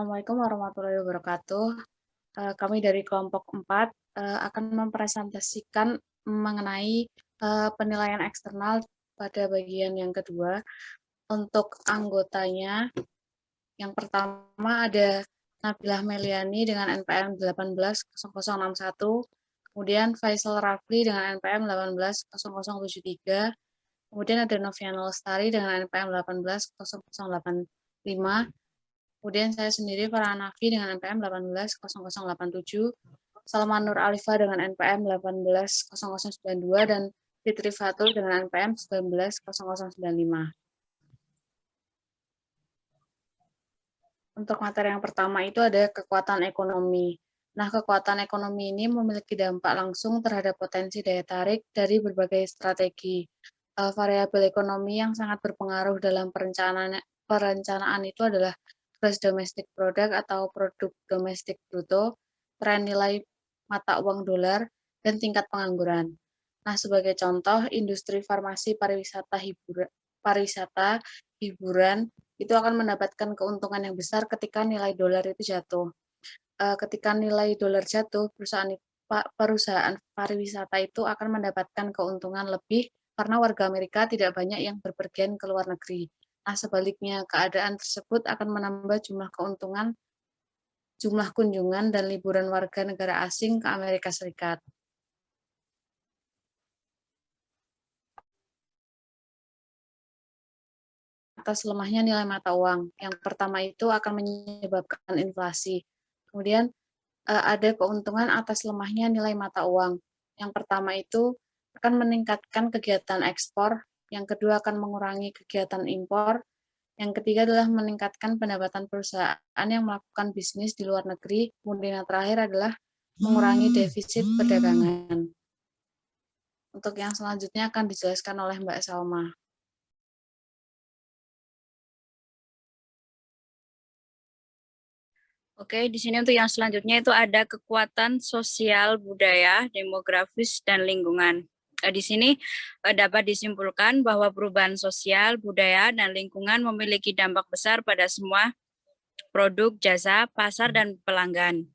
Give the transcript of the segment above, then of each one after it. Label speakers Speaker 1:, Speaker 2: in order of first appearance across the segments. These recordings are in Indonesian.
Speaker 1: Assalamualaikum warahmatullahi wabarakatuh. Kami dari kelompok 4 akan mempresentasikan mengenai penilaian eksternal pada bagian yang kedua. Untuk anggotanya, yang pertama ada Nabilah Meliani dengan NPM 180061, kemudian Faisal Rafli dengan NPM 180073, kemudian ada Noviana Lestari dengan NPM 180085, kemudian saya sendiri Farah Hanafi dengan NPM 180087, Salman Nur Alifa dengan NPM 180092, dan Fitri Fatul dengan NPM 190095. Untuk materi yang pertama itu ada kekuatan ekonomi. Nah, kekuatan ekonomi ini memiliki dampak langsung terhadap potensi daya tarik dari berbagai strategi. Variabel ekonomi yang sangat berpengaruh dalam perencanaan itu adalah gross domestic product atau produk domestik bruto, tren nilai mata uang dolar, dan tingkat pengangguran. Nah, sebagai contoh, industri farmasi, pariwisata, hiburan, itu akan mendapatkan keuntungan yang besar ketika nilai dolar itu jatuh. Ketika nilai dolar jatuh, perusahaan pariwisata itu akan mendapatkan keuntungan lebih karena warga Amerika tidak banyak yang berpergian ke luar negeri. Nah, sebaliknya, keadaan tersebut akan menambah jumlah kunjungan dan liburan warga negara asing ke Amerika Serikat. Atas lemahnya nilai mata uang. Yang pertama itu akan menyebabkan inflasi. Kemudian ada keuntungan atas lemahnya nilai mata uang. Yang pertama itu akan meningkatkan kegiatan ekspor, yang kedua akan mengurangi kegiatan impor, yang ketiga adalah meningkatkan pendapatan perusahaan yang melakukan bisnis di luar negeri, kemudian yang terakhir adalah mengurangi defisit perdagangan. Untuk yang selanjutnya akan dijelaskan oleh Mbak Salma.
Speaker 2: Oke, di sini untuk yang selanjutnya itu ada kekuatan sosial, budaya, demografis, dan lingkungan. Di sini dapat disimpulkan bahwa perubahan sosial, budaya, dan lingkungan memiliki dampak besar pada semua produk, jasa, pasar, dan pelanggan.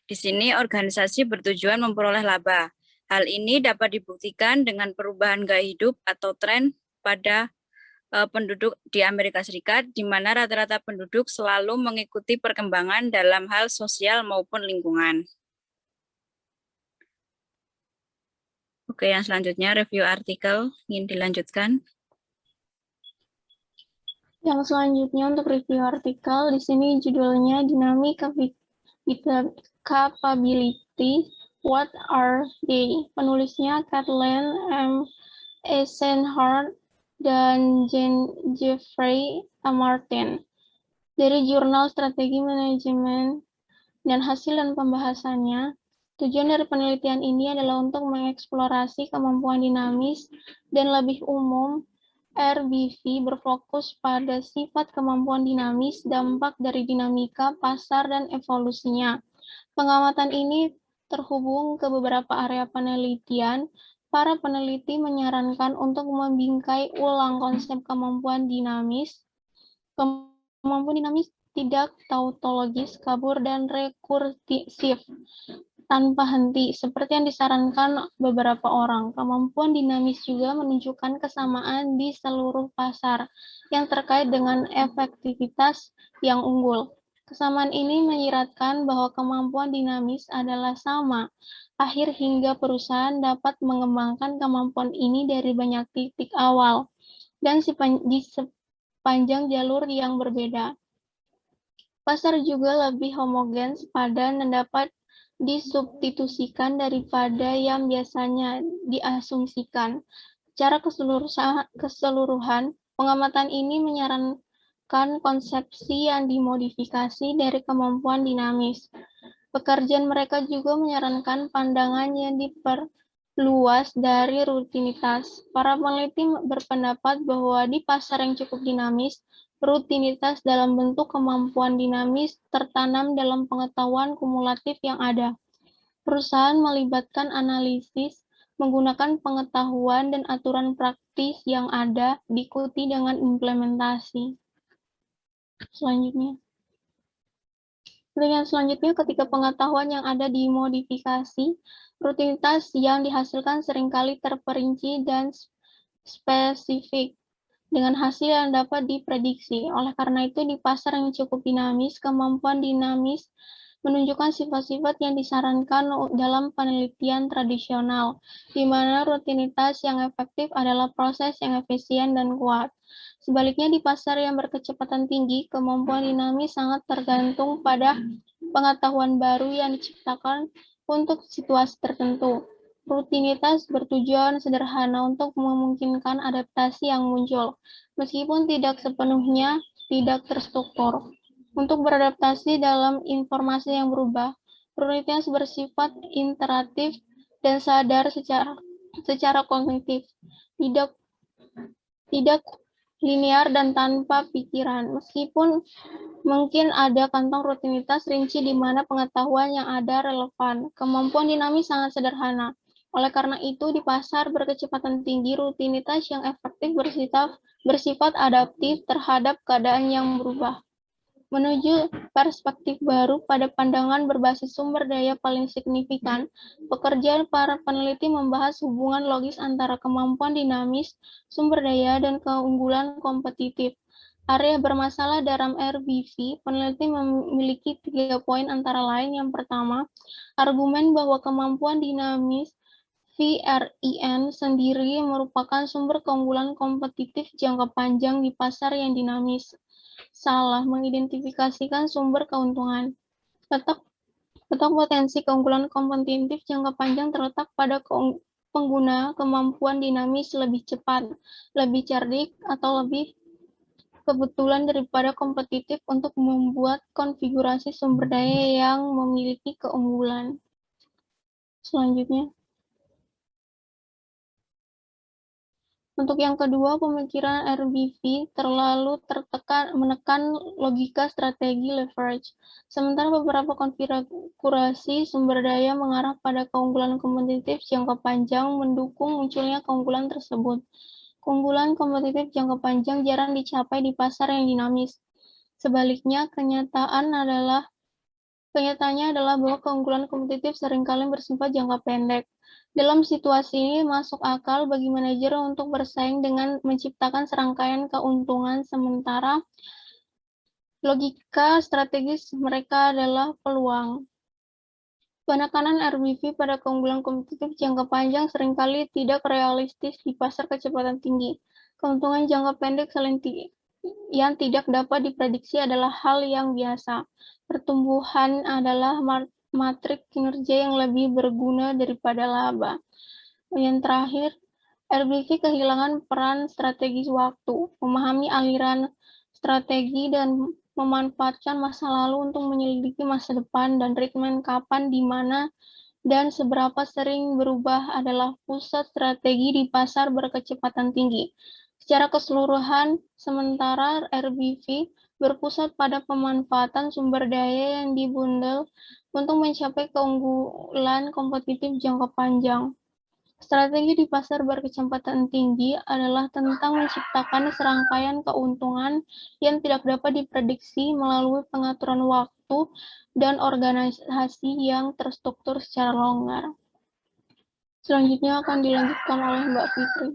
Speaker 2: Di sini organisasi bertujuan memperoleh laba. Hal ini dapat dibuktikan dengan perubahan gaya hidup atau tren pada penduduk di Amerika Serikat, di mana rata-rata penduduk selalu mengikuti perkembangan dalam hal sosial maupun lingkungan. Oke, yang selanjutnya review artikel ingin dilanjutkan.
Speaker 3: Yang selanjutnya untuk review artikel, di sini judulnya Dynamic Capability, What Are They? Penulisnya Kathleen M. Eisenhardt dan Jeffrey Martin. Dari jurnal Strategi Manajemen dan hasil dan pembahasannya, tujuan dari penelitian ini adalah untuk mengeksplorasi kemampuan dinamis dan lebih umum RBV berfokus pada sifat kemampuan dinamis, dampak dari dinamika pasar, dan evolusinya. Pengamatan ini terhubung ke beberapa area penelitian. Para peneliti menyarankan untuk membingkai ulang konsep kemampuan dinamis. Kemampuan dinamis tidak tautologis, kabur, dan rekursif tanpa henti, seperti yang disarankan beberapa orang. Kemampuan dinamis juga menunjukkan kesamaan di seluruh pasar yang terkait dengan efektivitas yang unggul. Kesamaan ini menyiratkan bahwa kemampuan dinamis adalah sama, akhir hingga perusahaan dapat mengembangkan kemampuan ini dari banyak titik awal dan di sepanjang jalur yang berbeda. Pasar juga lebih homogen, padan, dan dapat disubstitusikan daripada yang biasanya diasumsikan. Secara keseluruhan, pengamatan ini menyarankan konsepsi yang dimodifikasi dari kemampuan dinamis. Pekerjaan mereka juga menyarankan pandangan yang diperluas dari rutinitas. Para peneliti berpendapat bahwa di pasar yang cukup dinamis, rutinitas dalam bentuk kemampuan dinamis tertanam dalam pengetahuan kumulatif yang ada. Perusahaan melibatkan analisis, menggunakan pengetahuan dan aturan praktis yang ada, diikuti dengan implementasi. Selanjutnya. Pertanyaan selanjutnya, ketika pengetahuan yang ada dimodifikasi, rutinitas yang dihasilkan seringkali terperinci dan spesifik dengan hasil yang dapat diprediksi. Oleh karena itu, di pasar yang cukup dinamis, kemampuan dinamis menunjukkan sifat-sifat yang disarankan dalam penelitian tradisional, di mana rutinitas yang efektif adalah proses yang efisien dan kuat. Sebaliknya, di pasar yang berkecepatan tinggi, kemampuan dinamis sangat tergantung pada pengetahuan baru yang diciptakan untuk situasi tertentu. Rutinitas bertujuan sederhana untuk memungkinkan adaptasi yang muncul, meskipun tidak sepenuhnya tidak terstruktur. Untuk beradaptasi dalam informasi yang berubah, rutinitas bersifat iteratif dan sadar secara kognitif, tidak linear dan tanpa pikiran. Meskipun mungkin ada kantong rutinitas rinci di mana pengetahuan yang ada relevan, kemampuan dinamis sangat sederhana. Oleh karena itu, di pasar berkecepatan tinggi, rutinitas yang efektif bersifat adaptif terhadap keadaan yang berubah. Menuju perspektif baru pada pandangan berbasis sumber daya paling signifikan, pekerjaan para peneliti membahas hubungan logis antara kemampuan dinamis, sumber daya, dan keunggulan kompetitif. Area bermasalah dalam RBV, peneliti memiliki 3 poin antara lain. Yang pertama, argumen bahwa kemampuan dinamis VRIN sendiri merupakan sumber keunggulan kompetitif jangka panjang di pasar yang dinamis. Salah mengidentifikasikan sumber keuntungan. Letak potensi keunggulan kompetitif jangka panjang terletak pada pengguna kemampuan dinamis lebih cepat, lebih cerdik, atau lebih kebetulan daripada kompetitif untuk membuat konfigurasi sumber daya yang memiliki keunggulan. Selanjutnya, untuk yang kedua, pemikiran RBV terlalu menekan logika strategi leverage, sementara beberapa konfigurasi sumber daya mengarah pada keunggulan kompetitif jangka panjang mendukung munculnya keunggulan tersebut. Keunggulan kompetitif jangka panjang jarang dicapai di pasar yang dinamis. Sebaliknya, kenyataannya adalah bahwa keunggulan kompetitif seringkali bersifat jangka pendek. Dalam situasi ini, masuk akal bagi manajer untuk bersaing dengan menciptakan serangkaian keuntungan, sementara logika strategis mereka adalah peluang. Penekanan RBV pada keunggulan kompetitif jangka panjang seringkali tidak realistis di pasar kecepatan tinggi. Keuntungan jangka pendek yang tidak dapat diprediksi adalah hal yang biasa. Pertumbuhan adalah matrik kinerja yang lebih berguna daripada laba. Yang terakhir, RBV kehilangan peran strategis waktu, memahami aliran strategi dan memanfaatkan masa lalu untuk menyelidiki masa depan, dan ritme kapan, di mana, dan seberapa sering berubah adalah pusat strategi di pasar berkecepatan tinggi. Secara keseluruhan, sementara RBV berpusat pada pemanfaatan sumber daya yang dibundel untuk mencapai keunggulan kompetitif jangka panjang. Strategi di pasar berkecepatan tinggi adalah tentang menciptakan serangkaian keuntungan yang tidak dapat diprediksi melalui pengaturan waktu dan organisasi yang terstruktur secara longgar. Selanjutnya akan dilanjutkan oleh Mbak Fitri.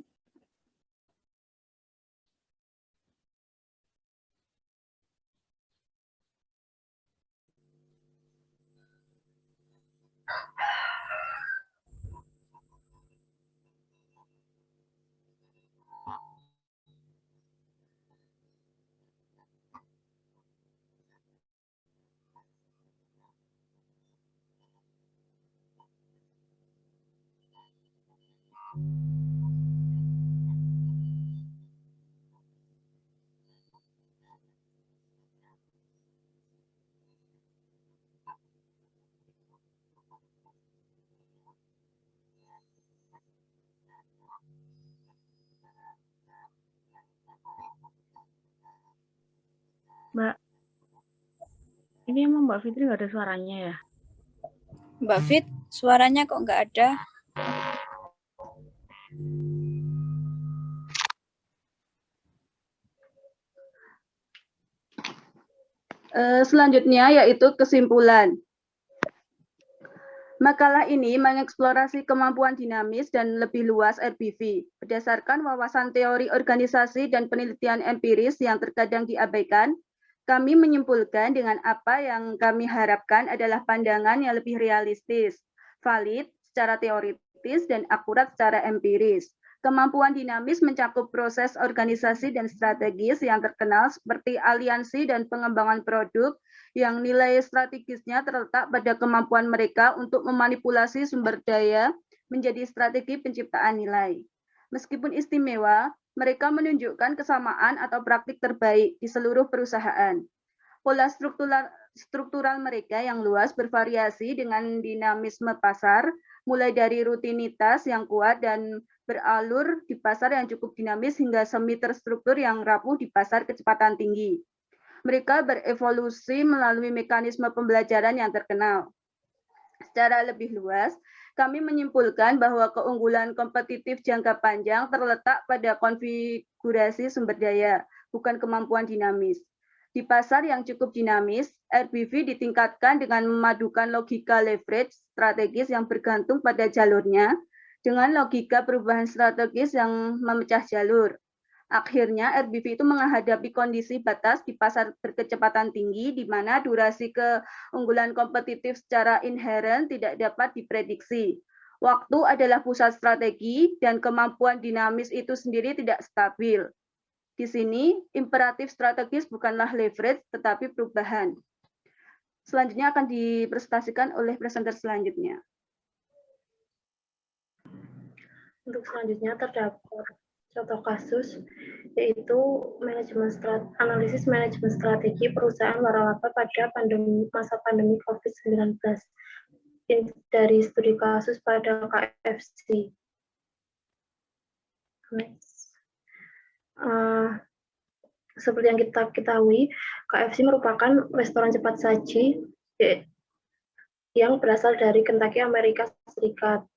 Speaker 1: Mbak, ini emang Mbak Fitri nggak ada suaranya ya?
Speaker 2: Mbak Fit, suaranya kok nggak ada?
Speaker 4: Selanjutnya yaitu kesimpulan. Makalah ini mengeksplorasi kemampuan dinamis dan lebih luas RBV berdasarkan wawasan teori organisasi dan penelitian empiris yang terkadang diabaikan. Kami menyimpulkan dengan apa yang kami harapkan adalah pandangan yang lebih realistis, valid secara teoritis dan akurat secara empiris. Kemampuan dinamis mencakup proses organisasi dan strategis yang terkenal seperti aliansi dan pengembangan produk, yang nilai strategisnya terletak pada kemampuan mereka untuk memanipulasi sumber daya menjadi strategi penciptaan nilai. Meskipun istimewa, mereka menunjukkan kesamaan atau praktik terbaik di seluruh perusahaan. Pola struktural mereka yang luas bervariasi dengan dinamisme pasar, mulai dari rutinitas yang kuat dan beralur di pasar yang cukup dinamis hingga semi terstruktur yang rapuh di pasar kecepatan tinggi. Mereka berevolusi melalui mekanisme pembelajaran yang terkenal. Secara lebih luas, kami menyimpulkan bahwa keunggulan kompetitif jangka panjang terletak pada konfigurasi sumber daya, bukan kemampuan dinamis. Di pasar yang cukup dinamis, RBV ditingkatkan dengan memadukan logika leverage strategis yang bergantung pada jalurnya, dengan logika perubahan strategis yang memecah jalur. Akhirnya, RBV itu menghadapi kondisi batas di pasar berkecepatan tinggi, di mana durasi keunggulan kompetitif secara inheren tidak dapat diprediksi. Waktu adalah pusat strategi, dan kemampuan dinamis itu sendiri tidak stabil. Di sini, imperatif strategis bukanlah leverage, tetapi perubahan. Selanjutnya akan dipresentasikan oleh presenter selanjutnya.
Speaker 5: Untuk selanjutnya terdapat contoh kasus, yaitu analisis manajemen strategi perusahaan waralaba pada masa pandemi COVID-19 dari studi kasus pada KFC. Seperti yang kita ketahui, KFC merupakan restoran cepat saji yang berasal dari Kentucky, Amerika Serikat.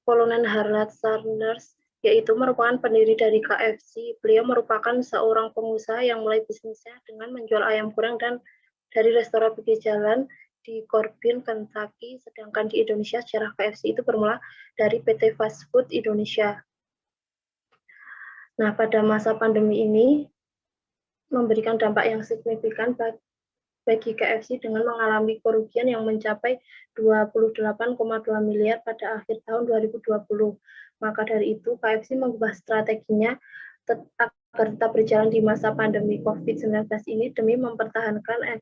Speaker 5: Kolonel Harold Sanders, yaitu merupakan pendiri dari KFC. Beliau merupakan seorang pengusaha yang mulai bisnisnya dengan menjual ayam goreng dan dari restoran pinggir jalan di Corbin, Kentucky, sedangkan di Indonesia sejarah KFC itu bermula dari PT Fast Food Indonesia. Nah, pada masa pandemi ini memberikan dampak yang signifikan bagi KFC dengan mengalami kerugian yang mencapai 28,2 miliar pada akhir tahun 2020. Maka dari itu, KFC mengubah strateginya agar tetap berjalan di masa pandemi COVID-19 ini demi mempertahankan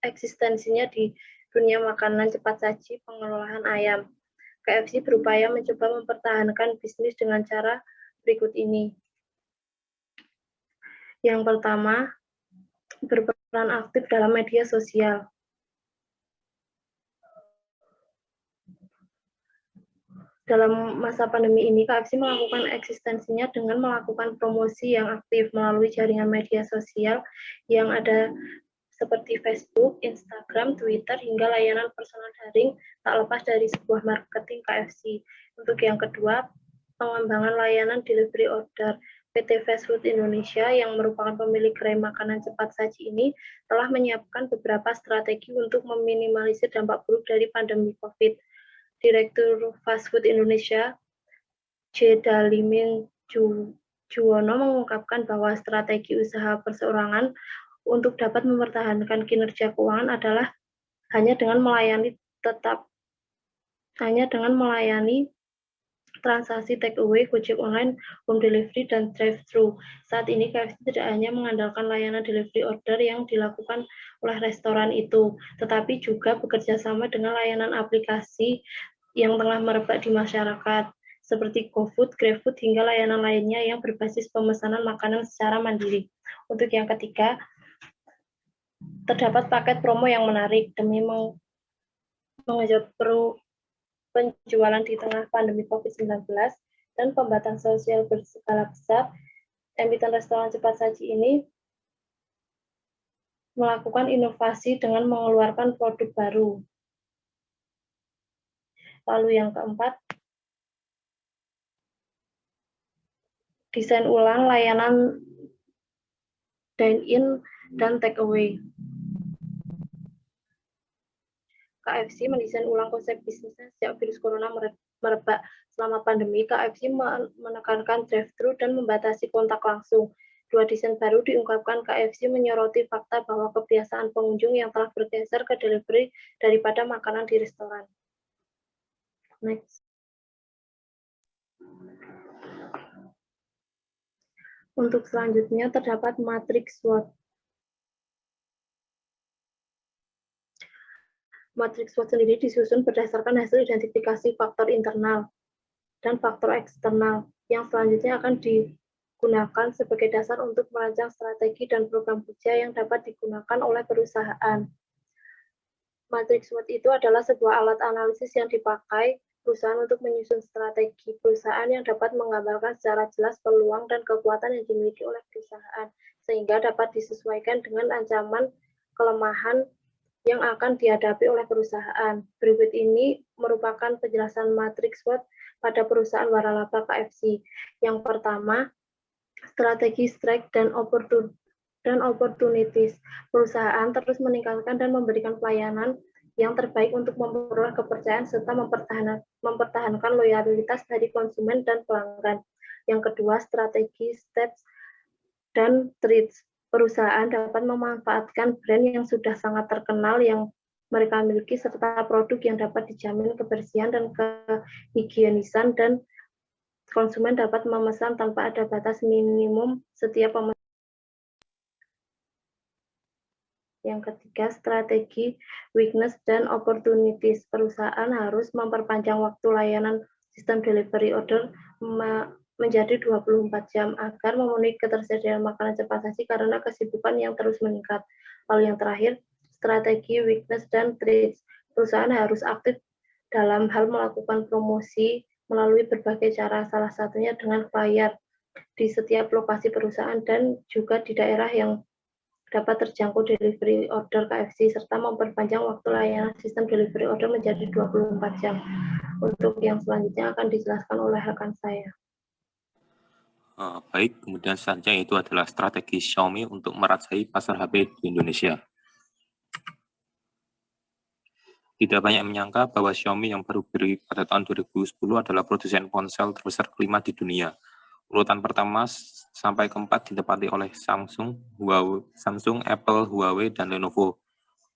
Speaker 5: eksistensinya di dunia makanan cepat saji pengelolaan ayam. KFC berupaya mencoba mempertahankan bisnis dengan cara berikut ini. Yang pertama, berperan aktif dalam media sosial. Dalam masa pandemi ini, KFC melakukan eksistensinya dengan melakukan promosi yang aktif melalui jaringan media sosial yang ada seperti Facebook, Instagram, Twitter, hingga layanan personal daring tak lepas dari sebuah marketing KFC. Untuk yang kedua, pengembangan layanan delivery order. PT Fast Food Indonesia yang merupakan pemilik gerai makanan cepat saji ini telah menyiapkan beberapa strategi untuk meminimalisir dampak buruk dari pandemi COVID. Direktur Fast Food Indonesia, J. Dalimin Juwono mengungkapkan bahwa strategi usaha perseorangan untuk dapat mempertahankan kinerja keuangan adalah hanya dengan melayani transaksi take away, Gojek online, home delivery, dan drive-thru. Saat ini KFC tidak hanya mengandalkan layanan delivery order yang dilakukan oleh restoran itu, tetapi juga bekerja sama dengan layanan aplikasi yang tengah merebak di masyarakat, seperti GoFood, GrabFood, hingga layanan lainnya yang berbasis pemesanan makanan secara mandiri. Untuk yang ketiga, terdapat paket promo yang menarik demi mengejar penjualan di tengah pandemi COVID-19 dan pembatasan sosial berskala besar. Emiten restoran cepat saji ini melakukan inovasi dengan mengeluarkan produk baru. Lalu yang keempat, desain ulang layanan dine-in dan take-away. KFC mendesain ulang konsep bisnisnya sejak virus corona merebak. Selama pandemi, KFC menekankan drive-thru dan membatasi kontak langsung. Dua desain baru diungkapkan KFC menyoroti fakta bahwa kebiasaan pengunjung yang telah bergeser ke delivery daripada makanan di restoran. Next. Untuk selanjutnya terdapat matriks SWOT. Matriks SWOT sendiri disusun berdasarkan hasil identifikasi faktor internal dan faktor eksternal yang selanjutnya akan digunakan sebagai dasar untuk merancang strategi dan program kerja yang dapat digunakan oleh perusahaan. Matriks SWOT itu adalah sebuah alat analisis yang dipakai perusahaan untuk menyusun strategi perusahaan yang dapat menggambarkan secara jelas peluang dan kekuatan yang dimiliki oleh perusahaan, sehingga dapat disesuaikan dengan ancaman kelemahan yang akan dihadapi oleh perusahaan. Berikut ini merupakan penjelasan matriks SWOT pada perusahaan waralaba KFC. Yang pertama, strategi strength dan opportunities. Perusahaan terus meningkatkan dan memberikan pelayanan yang terbaik untuk memperoleh kepercayaan serta mempertahankan loyalitas dari konsumen dan pelanggan. Yang kedua, strategi steps dan treats. Perusahaan dapat memanfaatkan brand yang sudah sangat terkenal yang mereka miliki serta produk yang dapat dijamin kebersihan dan kehigienisan, dan konsumen dapat memesan tanpa ada batas minimum setiap pemesan. Yang ketiga, strategi weakness dan opportunities. Perusahaan harus memperpanjang waktu layanan sistem delivery order menjadi 24 jam agar memenuhi ketersediaan makanan cepat saji karena kesibukan yang terus meningkat. Lalu yang terakhir, strategi weakness dan treats. Perusahaan harus aktif dalam hal melakukan promosi melalui berbagai cara, salah satunya dengan flyer di setiap lokasi perusahaan dan juga di daerah yang dapat terjangkau delivery order KFC, serta memperpanjang waktu layanan sistem delivery order menjadi 24 jam. Untuk yang selanjutnya akan dijelaskan oleh rekan saya.
Speaker 6: Baik, kemudian selanjutnya itu adalah strategi Xiaomi untuk merajai pasar HP di Indonesia. Tidak banyak menyangka bahwa Xiaomi yang baru berdiri pada tahun 2010 adalah produsen ponsel terbesar kelima di dunia. Urutan pertama sampai keempat ditempati oleh Samsung, Apple, Huawei, dan Lenovo.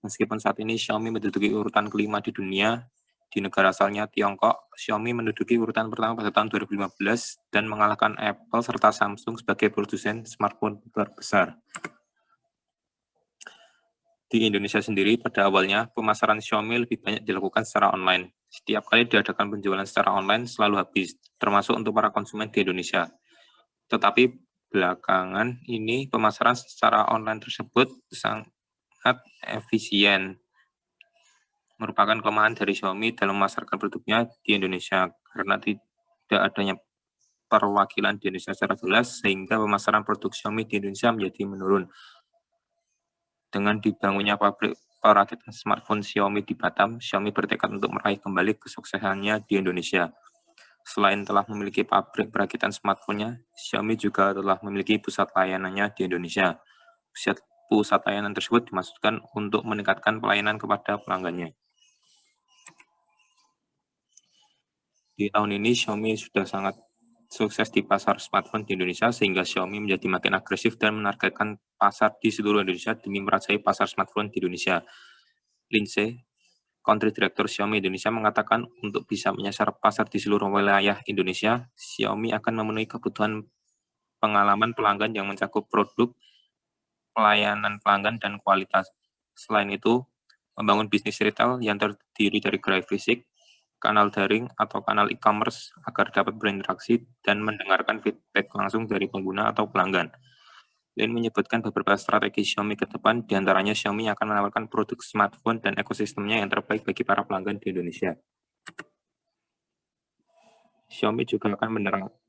Speaker 6: Meskipun saat ini Xiaomi menduduki urutan kelima di dunia, di negara asalnya Tiongkok, Xiaomi menduduki urutan pertama pada tahun 2015 dan mengalahkan Apple serta Samsung sebagai produsen smartphone terbesar. Di Indonesia sendiri, pada awalnya, pemasaran Xiaomi lebih banyak dilakukan secara online. Setiap kali diadakan penjualan secara online selalu habis, termasuk untuk para konsumen di Indonesia. Tetapi belakangan ini pemasaran secara online tersebut sangat efisien. Merupakan kelemahan dari Xiaomi dalam memasarkan produknya di Indonesia karena tidak adanya perwakilan di Indonesia secara jelas, sehingga pemasaran produk Xiaomi di Indonesia menjadi menurun. Dengan dibangunnya pabrik perakitan smartphone Xiaomi di Batam, Xiaomi bertekad untuk meraih kembali kesuksesannya di Indonesia. Selain telah memiliki pabrik perakitan smartphone-nya, Xiaomi juga telah memiliki pusat layanannya di Indonesia. Pusat layanan tersebut dimaksudkan untuk meningkatkan pelayanan kepada pelanggannya. Di tahun ini, Xiaomi sudah sangat sukses di pasar smartphone di Indonesia, sehingga Xiaomi menjadi makin agresif dan menargetkan pasar di seluruh Indonesia demi merajai pasar smartphone di Indonesia. Lindsay, Country Director Xiaomi Indonesia, mengatakan untuk bisa menyasar pasar di seluruh wilayah Indonesia, Xiaomi akan memenuhi kebutuhan pengalaman pelanggan yang mencakup produk, pelayanan pelanggan, dan kualitas. Selain itu, membangun bisnis retail yang terdiri dari gerai fisik, kanal daring atau kanal e-commerce agar dapat berinteraksi dan mendengarkan feedback langsung dari pengguna atau pelanggan. Lin menyebutkan beberapa strategi Xiaomi ke depan, diantaranya Xiaomi akan menawarkan produk smartphone dan ekosistemnya yang terbaik bagi para pelanggan di Indonesia. Xiaomi juga akan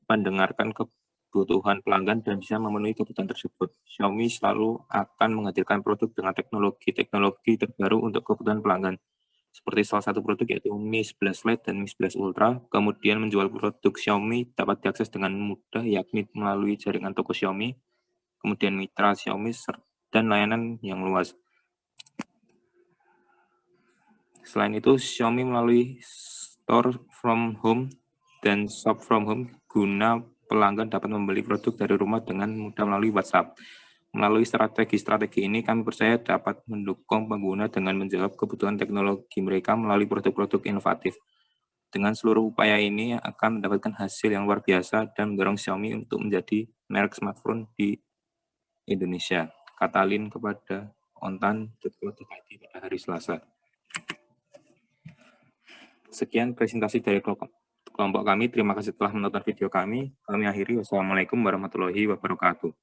Speaker 6: mendengarkan kebutuhan pelanggan dan bisa memenuhi kebutuhan tersebut. Xiaomi selalu akan menghadirkan produk dengan teknologi terbaru untuk kebutuhan pelanggan. seperti salah satu produk yaitu Mi 11 Lite dan Mi 11 Ultra. Kemudian menjual produk Xiaomi dapat diakses dengan mudah, yakni melalui jaringan toko Xiaomi, kemudian mitra Xiaomi, dan layanan yang luas. Selain itu, Xiaomi melalui Store from Home dan Shop from Home guna pelanggan dapat membeli produk dari rumah dengan mudah melalui WhatsApp. Melalui strategi-strategi ini, kami percaya dapat mendukung pengguna dengan menjawab kebutuhan teknologi mereka melalui produk-produk inovatif. Dengan seluruh upaya ini akan mendapatkan hasil yang luar biasa dan mendorong Xiaomi untuk menjadi merek smartphone di Indonesia. Kata Lin kepada ontan.co.id pada hari Selasa. Sekian presentasi dari kelompok kami. Terima kasih telah menonton video kami. Kami akhiri. Wassalamualaikum warahmatullahi wabarakatuh.